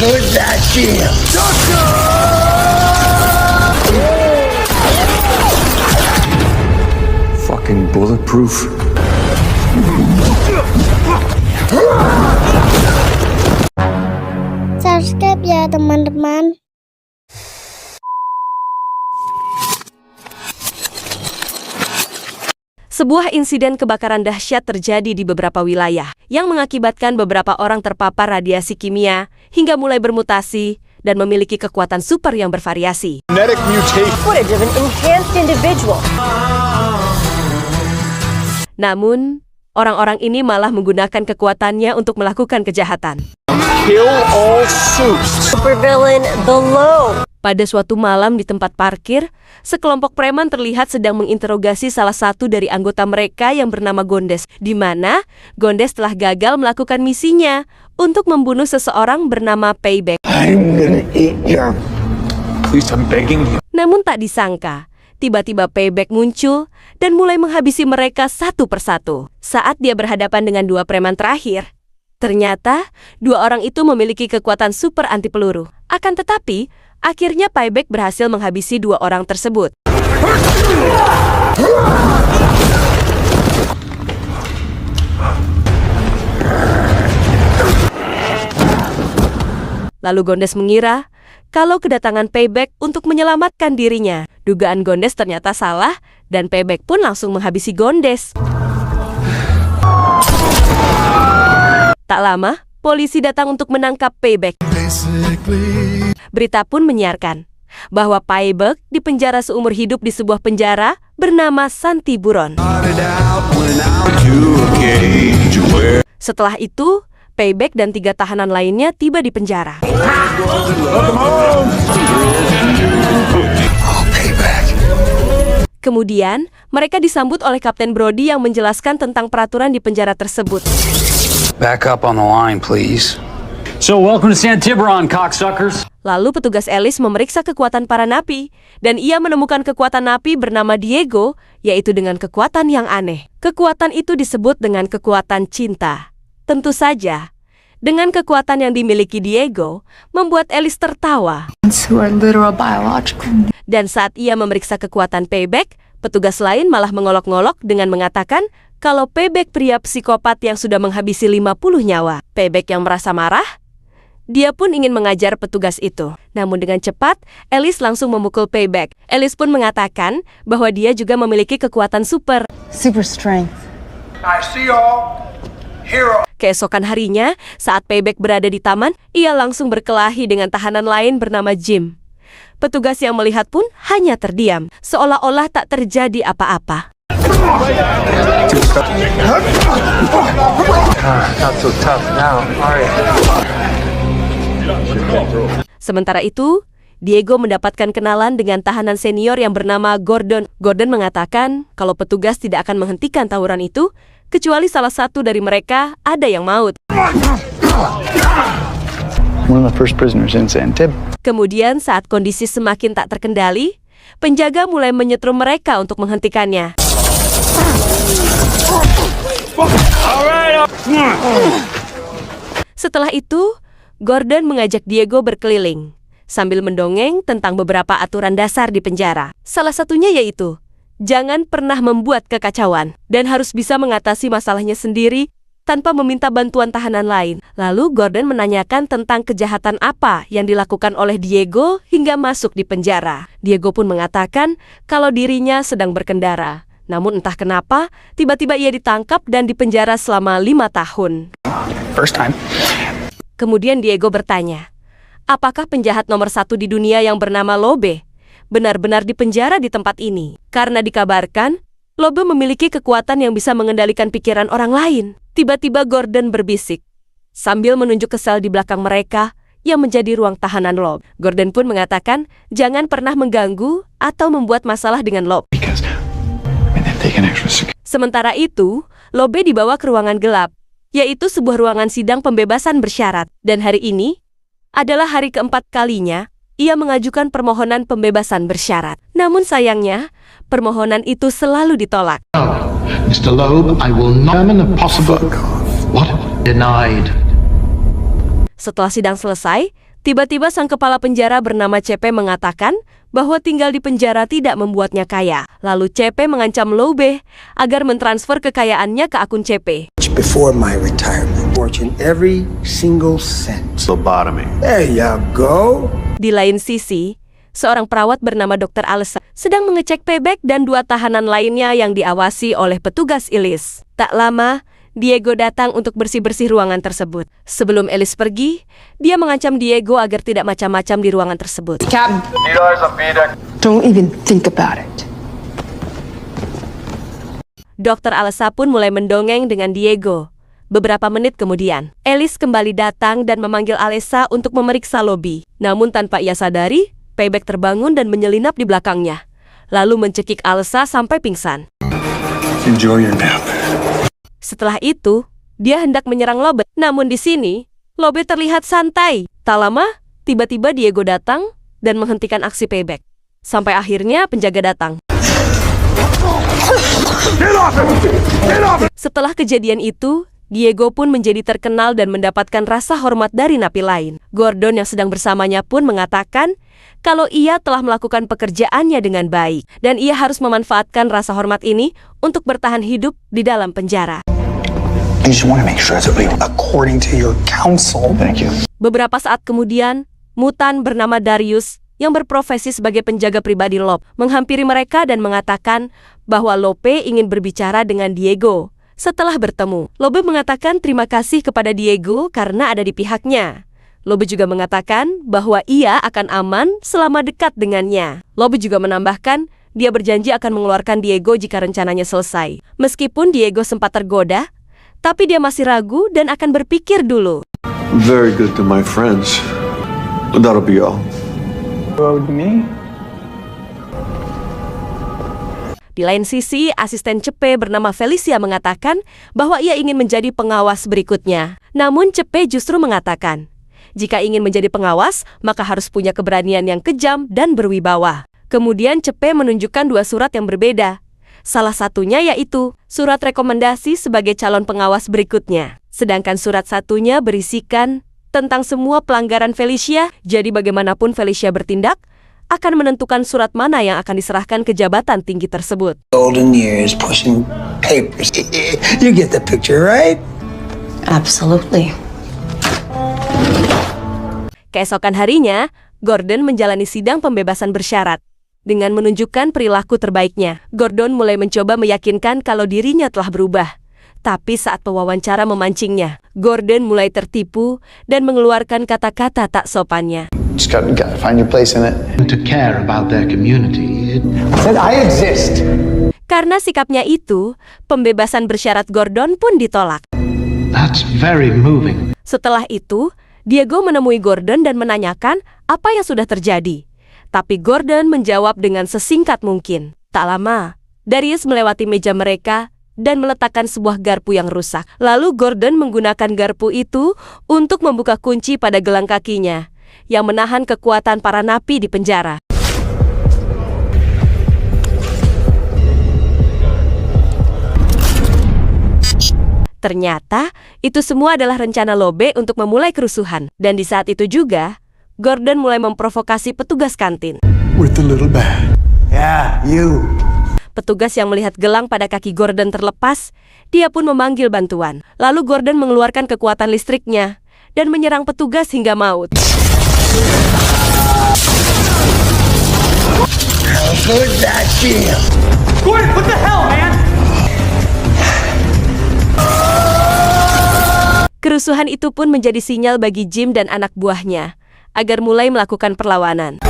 Put that shield. Fucking bulletproof. Subscribe ya teman-teman. Sebuah insiden kebakaran dahsyat terjadi di beberapa wilayah yang mengakibatkan beberapa orang terpapar radiasi kimia hingga mulai bermutasi dan memiliki kekuatan super yang bervariasi. Genetic mutation. Footage of an enhanced individual. Namun, orang-orang ini malah menggunakan kekuatannya untuk melakukan kejahatan. Kill all suits. Supervillain The Low. Pada suatu malam di tempat parkir, sekelompok preman terlihat sedang menginterogasi salah satu dari anggota mereka yang bernama Gondes, di mana Gondes telah gagal melakukan misinya untuk membunuh seseorang bernama Payback. I'm gonna eat your... Please, I'm begging you. Namun tak disangka, tiba-tiba Payback muncul dan mulai menghabisi mereka satu persatu. Saat dia berhadapan dengan dua preman terakhir, ternyata dua orang itu memiliki kekuatan super anti peluru. Akan tetapi, akhirnya Payback berhasil menghabisi dua orang tersebut. Lalu Gondes mengira kalau kedatangan Payback untuk menyelamatkan dirinya. Dugaan Gondes ternyata salah dan Payback pun langsung menghabisi Gondes. Tak lama, polisi datang untuk menangkap Payback. Berita pun menyiarkan bahwa Payback dipenjara seumur hidup di sebuah penjara bernama Santi Buron. Setelah itu, Payback dan 3 tahanan lainnya tiba di penjara. Kemudian, mereka disambut oleh Kapten Brody yang menjelaskan tentang peraturan di penjara tersebut. Back up on the line, please. So, welcome to San Tiburon, cocksuckers. Lalu petugas Ellis memeriksa kekuatan para napi, dan ia menemukan kekuatan napi bernama Diego, yaitu dengan kekuatan yang aneh. Kekuatan itu disebut dengan kekuatan cinta. Tentu saja, dengan kekuatan yang dimiliki Diego, membuat Ellis tertawa. Dan saat ia memeriksa kekuatan Payback, petugas lain malah mengolok-ngolok dengan mengatakan kalau Payback pria psikopat yang sudah menghabisi 50 nyawa. Payback yang merasa marah, dia pun ingin mengajar petugas itu. Namun dengan cepat, Ellis langsung memukul Payback. Ellis pun mengatakan bahwa dia juga memiliki kekuatan super. Super strength. I see y'all. Hero. Keesokan harinya, saat Payback berada di taman, ia langsung berkelahi dengan tahanan lain bernama Jim. Petugas yang melihat pun hanya terdiam, seolah-olah tak terjadi apa-apa. Not so tough now. All right. Sementara itu, Diego mendapatkan kenalan dengan tahanan senior yang bernama Gordon. Gordon mengatakan kalau petugas tidak akan menghentikan tawuran itu, kecuali salah satu dari mereka ada yang maut. One of the first prisoners in San Tib. Kemudian saat kondisi semakin tak terkendali, penjaga mulai menyetrum mereka untuk menghentikannya. Setelah itu, Gordon mengajak Diego berkeliling, sambil mendongeng tentang beberapa aturan dasar di penjara. Salah satunya yaitu, jangan pernah membuat kekacauan, dan harus bisa mengatasi masalahnya sendiri tanpa meminta bantuan tahanan lain. Lalu Gordon menanyakan tentang kejahatan apa yang dilakukan oleh Diego hingga masuk di penjara. Diego pun mengatakan kalau dirinya sedang berkendara. Namun entah kenapa, tiba-tiba ia ditangkap dan dipenjara selama 5 tahun. First time. Kemudian Diego bertanya, apakah penjahat nomor 1 di dunia yang bernama Lobe benar-benar dipenjara di tempat ini? Karena dikabarkan, Lobe memiliki kekuatan yang bisa mengendalikan pikiran orang lain. Tiba-tiba Gordon berbisik, sambil menunjuk ke sel di belakang mereka yang menjadi ruang tahanan Lobe. Gordon pun mengatakan, jangan pernah mengganggu atau membuat masalah dengan Lobe. Sementara itu, Lobe dibawa ke ruangan gelap, yaitu sebuah ruangan sidang pembebasan bersyarat. Dan hari ini adalah hari keempat kalinya ia mengajukan permohonan pembebasan bersyarat. Namun sayangnya, permohonan itu selalu ditolak. Mr. Loeb, I will not determine a possible... What? Denied. Setelah sidang selesai, Tiba-tiba sang kepala penjara bernama CP mengatakan bahwa tinggal di penjara tidak membuatnya kaya. Lalu CP mengancam Lobe agar mentransfer kekayaannya ke akun CP. Before my retirement, fortune every single cent. Lobotomy. There you go. Di lain sisi, seorang perawat bernama Dr. Alessa sedang mengecek Payback dan 2 tahanan lainnya yang diawasi oleh petugas Ellis. Tak lama, Diego datang untuk bersih-bersih ruangan tersebut. Sebelum Ellis pergi, dia mengancam Diego agar tidak macam-macam di ruangan tersebut. Don't even think about it. Dr. Alessa pun mulai mendongeng dengan Diego. Beberapa menit kemudian, Ellis kembali datang dan memanggil Alessa untuk memeriksa Lobby. Namun tanpa ia sadari, Payback terbangun dan menyelinap di belakangnya, lalu mencekik Alessa sampai pingsan. Enjoy your nap. Setelah itu, dia hendak menyerang Lobe. Namun di sini, Lobe terlihat santai. Tak lama, tiba-tiba Diego datang dan menghentikan aksi Payback. Sampai akhirnya penjaga datang. Setelah kejadian itu, Diego pun menjadi terkenal dan mendapatkan rasa hormat dari napi lain. Gordon yang sedang bersamanya pun mengatakan kalau ia telah melakukan pekerjaannya dengan baik dan ia harus memanfaatkan rasa hormat ini untuk bertahan hidup di dalam penjara. I just want to make sure it's according to your counsel. Thank you. Beberapa saat kemudian, mutan bernama Darius yang berprofesi sebagai penjaga pribadi Lope menghampiri mereka dan mengatakan bahwa Lope ingin berbicara dengan Diego. Setelah bertemu, Lope mengatakan terima kasih kepada Diego karena ada di pihaknya. Lope juga mengatakan bahwa ia akan aman selama dekat dengannya. Lope juga menambahkan dia berjanji akan mengeluarkan Diego jika rencananya selesai. Meskipun Diego sempat tergoda, tapi dia masih ragu dan akan berpikir dulu. Very good to my friends. That'll be all. Owed me? Di lain sisi, asisten Cepe bernama Felicia mengatakan bahwa ia ingin menjadi pengawas berikutnya. Namun Cepe justru mengatakan, jika ingin menjadi pengawas, maka harus punya keberanian yang kejam dan berwibawa. Kemudian Cepe menunjukkan 2 surat yang berbeda. Salah satunya yaitu surat rekomendasi sebagai calon pengawas berikutnya. Sedangkan surat satunya berisikan tentang semua pelanggaran Felicia, jadi bagaimanapun Felicia bertindak, akan menentukan surat mana yang akan diserahkan ke jabatan tinggi tersebut. Golden years pushing papers. You get the picture, right? Absolutely. Keesokan harinya, Gordon menjalani sidang pembebasan bersyarat. Dengan menunjukkan perilaku terbaiknya, Gordon mulai mencoba meyakinkan kalau dirinya telah berubah. Tapi saat pewawancara memancingnya, Gordon mulai tertipu dan mengeluarkan kata-kata tak sopannya. Just gotta find your place in it. To care about their community. Said I exist. Karena sikapnya itu, pembebasan bersyarat Gordon pun ditolak. That's very moving. Setelah itu, Diego menemui Gordon dan menanyakan apa yang sudah terjadi. Tapi Gordon menjawab dengan sesingkat mungkin. Tak lama, Darius melewati meja mereka dan meletakkan sebuah garpu yang rusak. Lalu Gordon menggunakan garpu itu untuk membuka kunci pada gelang kakinya, yang menahan kekuatan para napi di penjara. Ternyata, itu semua adalah rencana Lobe untuk memulai kerusuhan. Dan di saat itu juga, Gordon mulai memprovokasi petugas kantin. With the little bag. Yeah, you. Petugas yang melihat gelang pada kaki Gordon terlepas, dia pun memanggil bantuan. Lalu Gordon mengeluarkan kekuatan listriknya dan menyerang petugas hingga maut. Look at that shield. Gordon, what the hell, man? Kerusuhan itu pun menjadi sinyal bagi Jim dan anak buahnya agar mulai melakukan perlawanan.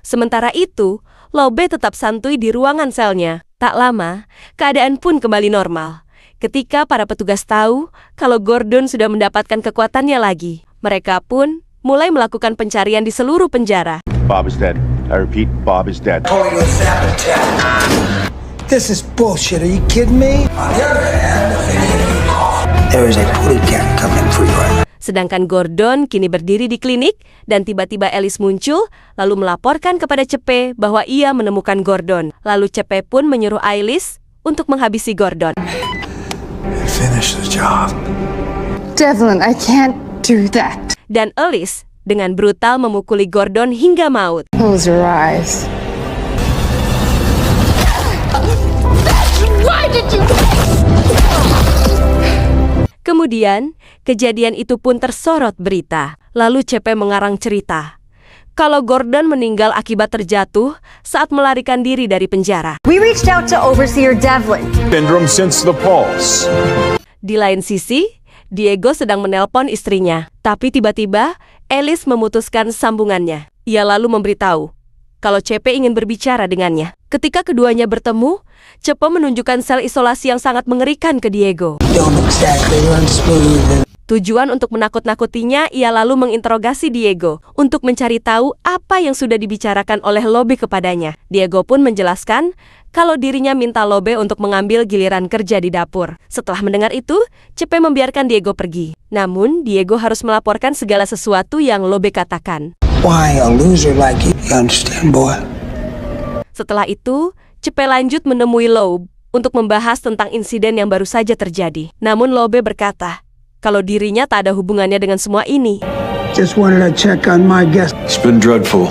Sementara itu, Lobe tetap santuy di ruangan selnya. Tak lama, keadaan pun kembali normal. Ketika para petugas tahu kalau Gordon sudah mendapatkan kekuatannya lagi, mereka pun mulai melakukan pencarian di seluruh penjara. Bob is dead. I repeat, Bob is dead. Total sabotage. This is bullshit. Are you kidding me? On the other hand, there is a bodyguard coming for you. Sedangkan Gordon kini berdiri di klinik dan tiba-tiba Ellis muncul lalu melaporkan kepada Cepe bahwa ia menemukan Gordon. Lalu Cepe pun menyuruh Ailis untuk menghabisi Gordon. Finish the job. Devlin, I can't do that. Dan Alice dengan brutal memukuli Gordon hingga maut. Close your eyes. Kemudian, kejadian itu pun tersorot berita. Lalu CP mengarang cerita kalau Gordon meninggal akibat terjatuh saat melarikan diri dari penjara. We reached out to Overseer Devlin. Syndrome since the pulse. Di lain sisi, Diego sedang menelpon istrinya. Tapi tiba-tiba, Alice memutuskan sambungannya. Ia lalu memberitahu kalau CP ingin berbicara dengannya. Ketika keduanya bertemu, CP menunjukkan sel isolasi yang sangat mengerikan ke Diego. Don't exactly run smooth. Tujuan untuk menakut-nakutinya, ia lalu menginterogasi Diego untuk mencari tahu apa yang sudah dibicarakan oleh Lobe kepadanya. Diego pun menjelaskan kalau dirinya minta Lobe untuk mengambil giliran kerja di dapur. Setelah mendengar itu, CP membiarkan Diego pergi. Namun, Diego harus melaporkan segala sesuatu yang Lobe katakan. Why a loser like you understand, boy? Setelah itu, CP lanjut menemui Lobe untuk membahas tentang insiden yang baru saja terjadi. Namun Lobe berkata kalau dirinya tak ada hubungannya dengan semua ini. Just wanted to check on my guest. It's been dreadful.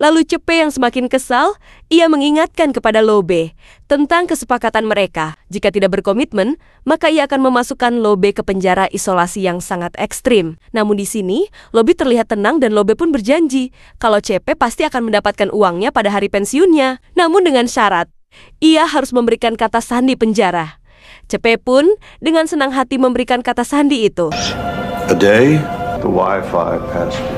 Lalu CP yang semakin kesal, ia mengingatkan kepada Lobe tentang kesepakatan mereka. Jika tidak berkomitmen, maka ia akan memasukkan Lobe ke penjara isolasi yang sangat ekstrim. Namun di sini, Lobe terlihat tenang dan Lobe pun berjanji kalau CP pasti akan mendapatkan uangnya pada hari pensiunnya. Namun dengan syarat, ia harus memberikan kata sandi penjara. CP pun dengan senang hati memberikan kata sandi itu. A day, the Wi-Fi password.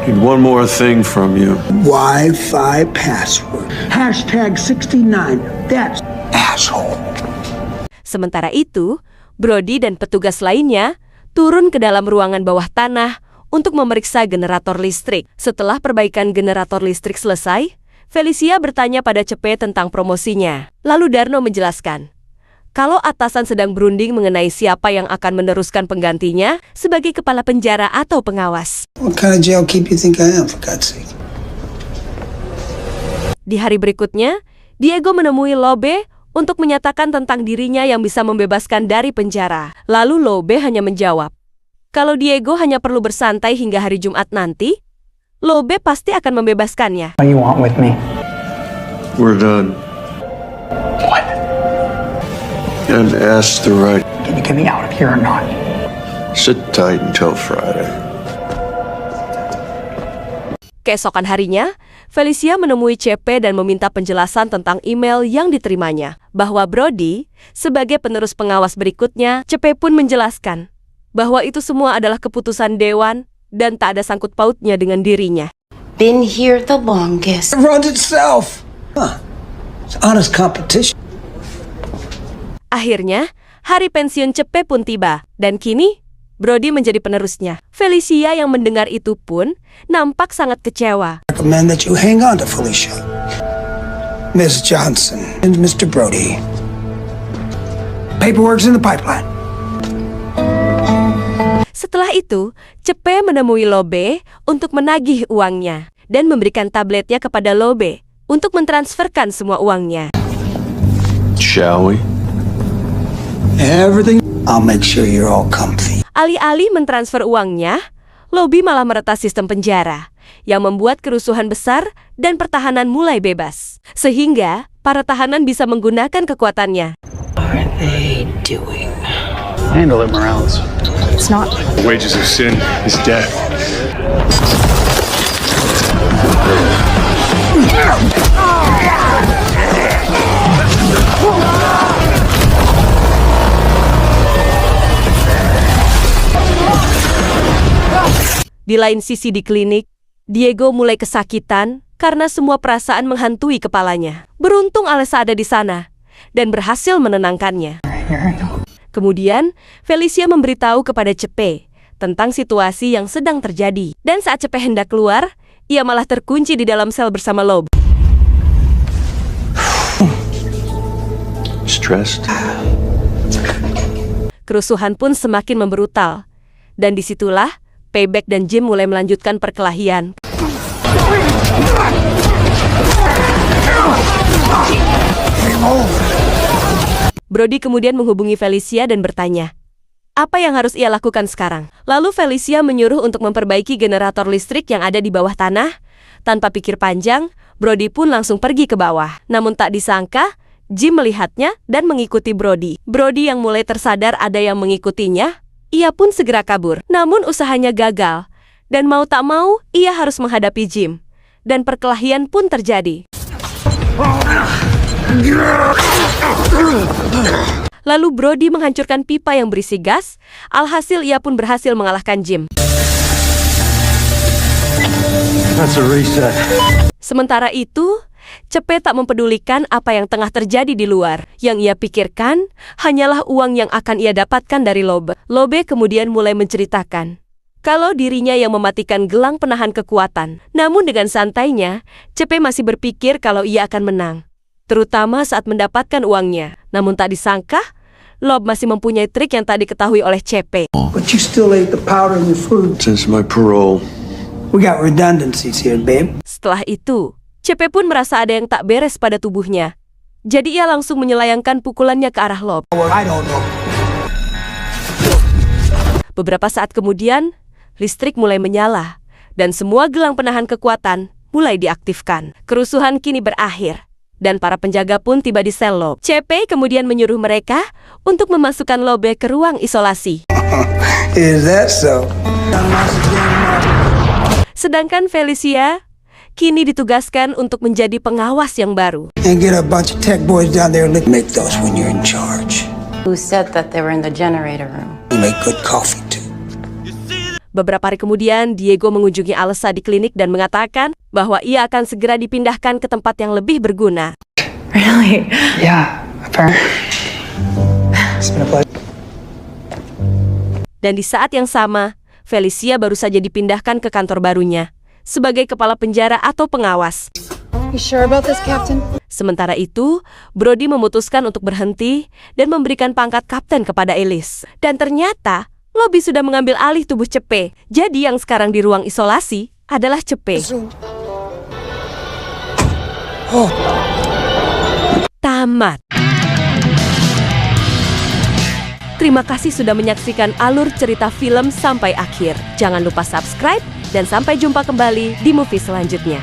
Need one more thing from you. Wi-Fi password. Hashtag 69. That's asshole. Sementara itu, Brody dan petugas lainnya turun ke dalam ruangan bawah tanah untuk memeriksa generator listrik. Setelah perbaikan generator listrik selesai, Felicia bertanya pada CP tentang promosinya. Lalu Darno menjelaskan kalau atasan sedang berunding mengenai siapa yang akan meneruskan penggantinya sebagai kepala penjara atau pengawas. What kind of jailkeep you think I am, for God's sake? Di hari berikutnya, Diego menemui Lobe untuk menyatakan tentang dirinya yang bisa membebaskan dari penjara. Lalu Lobe hanya menjawab kalau Diego hanya perlu bersantai hingga hari Jumat nanti, Lobe pasti akan membebaskannya. What do you want with me? We're done. What? And ask the right. Can you get me out of here or not? Sit tight until Friday. Keesokan harinya, Felicia menemui CP dan meminta penjelasan tentang email yang diterimanya. Bahwa Brody, sebagai penerus pengawas berikutnya, CP pun menjelaskan bahwa itu semua adalah keputusan Dewan dan tak ada sangkut pautnya dengan dirinya. Been here the longest. It runs itself. Huh. It's honest competition. Akhirnya, hari pensiun CP pun tiba, dan kini Brody menjadi penerusnya. Felicia yang mendengar itu pun nampak sangat kecewa. Recommend that you hang on to Felicia. Miss Johnson and Mr. Brody. Paperwork's in the pipeline. Setelah itu, CP menemui Lobe untuk menagih uangnya dan memberikan tabletnya kepada Lobe untuk mentransferkan semua uangnya. Shall we? Everything. I'll make sure you're all comfy. Alih-alih mentransfer uangnya, Lobe malah meretas sistem penjara yang membuat kerusuhan besar dan pertahanan mulai bebas. Sehingga para tahanan bisa menggunakan kekuatannya. What are they doing? Handle it, Morales. It's not. The wages of sin is death. Di lain sisi di klinik, Diego mulai kesakitan karena semua perasaan menghantui kepalanya. Beruntung Alessa ada di sana dan berhasil menenangkannya. Kemudian, Felicia memberitahu kepada CP tentang situasi yang sedang terjadi. Dan saat CP hendak keluar, ia malah terkunci di dalam sel bersama Lobe. Stressed? Kerusuhan pun semakin membrutal. Dan disitulah, Payback dan Jim mulai melanjutkan perkelahian. Brody kemudian menghubungi Felicia dan bertanya Apa yang harus ia lakukan sekarang? Lalu Felicia menyuruh untuk memperbaiki generator listrik yang ada di bawah tanah. Tanpa pikir panjang, Brody pun langsung pergi ke bawah. Namun tak disangka, Jim melihatnya dan mengikuti Brody. Brody yang mulai tersadar ada yang mengikutinya, ia pun segera kabur. Namun usahanya gagal, dan mau tak mau, ia harus menghadapi Jim. Dan perkelahian pun terjadi. Lalu Brody menghancurkan pipa yang berisi gas, alhasil ia pun berhasil mengalahkan Jim. That's a reset. Sementara itu, Cepe tak mempedulikan apa yang tengah terjadi di luar. Yang ia pikirkan hanyalah uang yang akan ia dapatkan dari Lobe. Lobe kemudian mulai menceritakan kalau dirinya yang mematikan gelang penahan kekuatan. Namun dengan santainya, Cepe masih berpikir kalau ia akan menang, terutama saat mendapatkan uangnya. Namun tak disangka, Lobe masih mempunyai trik yang tak diketahui oleh Cepe. But you still ate the powder in your food. Since my parole. We got redundancies here, babe. Setelah itu, Cepe pun merasa ada yang tak beres pada tubuhnya. Jadi ia langsung menylayangkan pukulannya ke arah Lobe. I don't know. Beberapa saat kemudian, listrik mulai menyala, dan semua gelang penahan kekuatan mulai diaktifkan. Kerusuhan kini berakhir, dan para penjaga pun tiba di sel Lobe. Cepe kemudian menyuruh mereka untuk memasukkan Lobe ke ruang isolasi. Is that so? Sedangkan Felicia kini ditugaskan untuk menjadi pengawas yang baru. And get a bunch of tech boys down there and make those when you're in charge. Who said that they were in the generator room? We make good coffee too. Beberapa hari kemudian, Diego mengunjungi Alessa di klinik dan mengatakan bahwa ia akan segera dipindahkan ke tempat yang lebih berguna. Really? Yeah, apparently. It's been a pleasure. Dan di saat yang sama, Felicia baru saja dipindahkan ke kantor barunya sebagai kepala penjara atau pengawas. You sure about this, Captain? Sementara itu, Brody memutuskan untuk berhenti dan memberikan pangkat kapten kepada Elise. Dan ternyata, Lobe sudah mengambil alih tubuh Cepe. Jadi yang sekarang di ruang isolasi adalah Cepe. Tamat. Terima kasih sudah menyaksikan alur cerita film sampai akhir. Jangan lupa subscribe dan sampai jumpa kembali di movie selanjutnya.